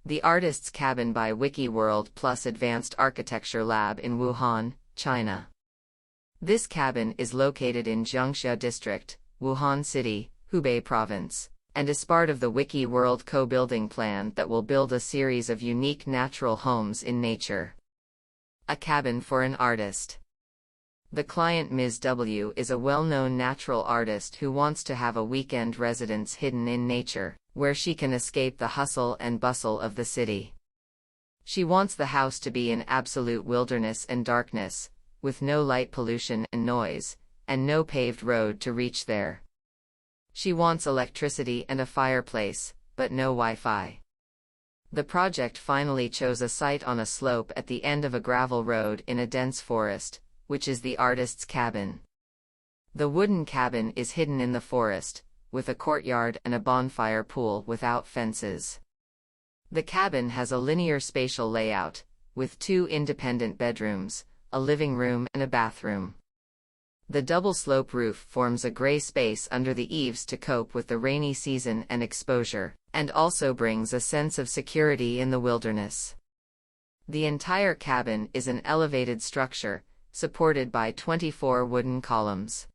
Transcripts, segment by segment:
The Artist's Cabin by Wiki World Plus Advanced Architecture Lab in Wuhan, China. This cabin is located in Jiangxia District, Wuhan City, Hubei Province, and is part of the Wiki World Co-Building Plan that will build a series of unique natural homes in nature. A cabin for an artist. The client Ms. W is a well-known natural artist who wants to have a weekend residence hidden in nature, where she can escape the hustle and bustle of the city. She wants the house to be in absolute wilderness and darkness, with no light pollution and noise, and no paved road to reach there. She wants electricity and a fireplace, but no Wi-Fi. The project finally chose a site on a slope at the end of a gravel road in a dense forest, which is the artist's cabin. The wooden cabin is hidden in the forest, with a courtyard and a bonfire pool without fences. The cabin has a linear spatial layout, with 2 independent bedrooms, a living room and a bathroom. The double slope roof forms a gray space under the eaves to cope with the rainy season and exposure, and also brings a sense of security in the wilderness. The entire cabin is an elevated structure, supported by 24 wooden columns.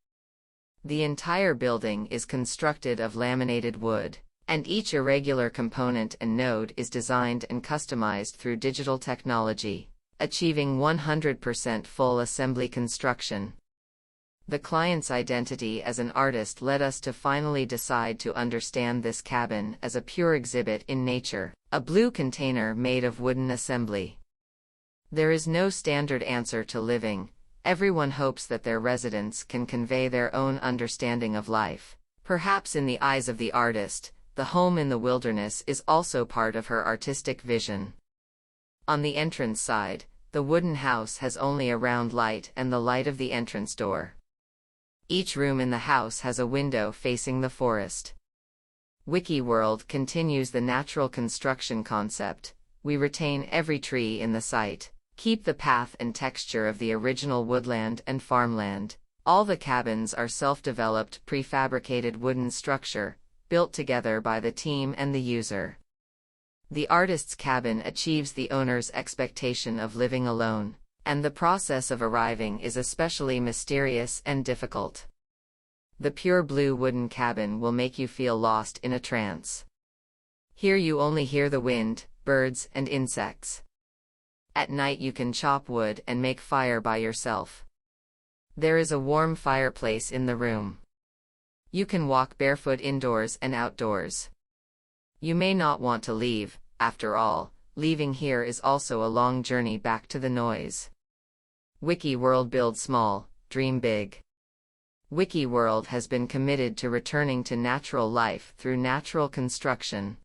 The entire building is constructed of laminated wood, and each irregular component and node is designed and customized through digital technology, achieving 100% full assembly construction. The client's identity as an artist led us to finally decide to understand this cabin as a pure exhibit in nature, a blue container made of wooden assembly. There is no standard answer to living. Everyone hopes that their residents can convey their own understanding of life. Perhaps in the eyes of the artist, the home in the wilderness is also part of her artistic vision. On the entrance side, the wooden house has only a round light and the light of the entrance door. Each room in the house has a window facing the forest. Wiki World continues the natural construction concept. We retain every tree in the site, keep the path and texture of the original woodland and farmland. All the cabins are self-developed prefabricated wooden structure, built together by the team and the user. The artist's cabin achieves the owner's expectation of living alone, and the process of arriving is especially mysterious and difficult. The pure blue wooden cabin will make you feel lost in a trance. Here you only hear the wind, birds, and insects. At night you can chop wood and make fire by yourself. There is a warm fireplace in the room. You can walk barefoot indoors and outdoors. You may not want to leave. After all, leaving here is also a long journey back to the noise. Wiki World build small, dream big. Wiki World has been committed to returning to natural life through natural construction.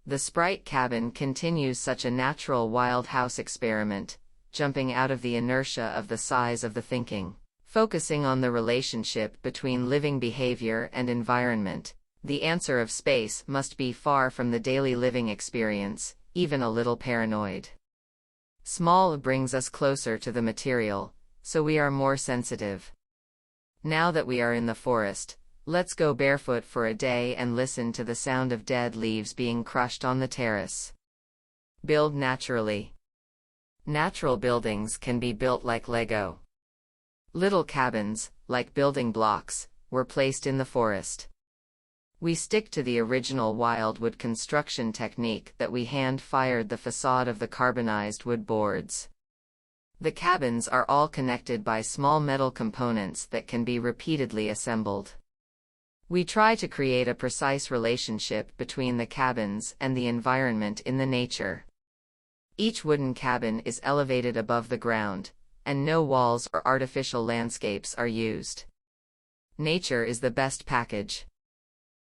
The Sprite cabin continues such a natural wild house experiment, jumping out of the inertia of the size of the thinking, focusing on the relationship between living behavior and environment. The answer of space must be far from the daily living experience, even a little paranoid. Small brings us closer to the material, so we are more sensitive. Now that we are in the forest, let's go barefoot for a day and listen to the sound of dead leaves being crushed on the terrace. Build naturally. Natural buildings can be built like Lego. Little cabins, like building blocks, were placed in the forest. We stick to the original wildwood construction technique that we hand-fired the facade of the carbonized wood boards. The cabins are all connected by small metal components that can be repeatedly assembled. We try to create a precise relationship between the cabins and the environment in the nature. Each wooden cabin is elevated above the ground, and no walls or artificial landscapes are used. Nature is the best package.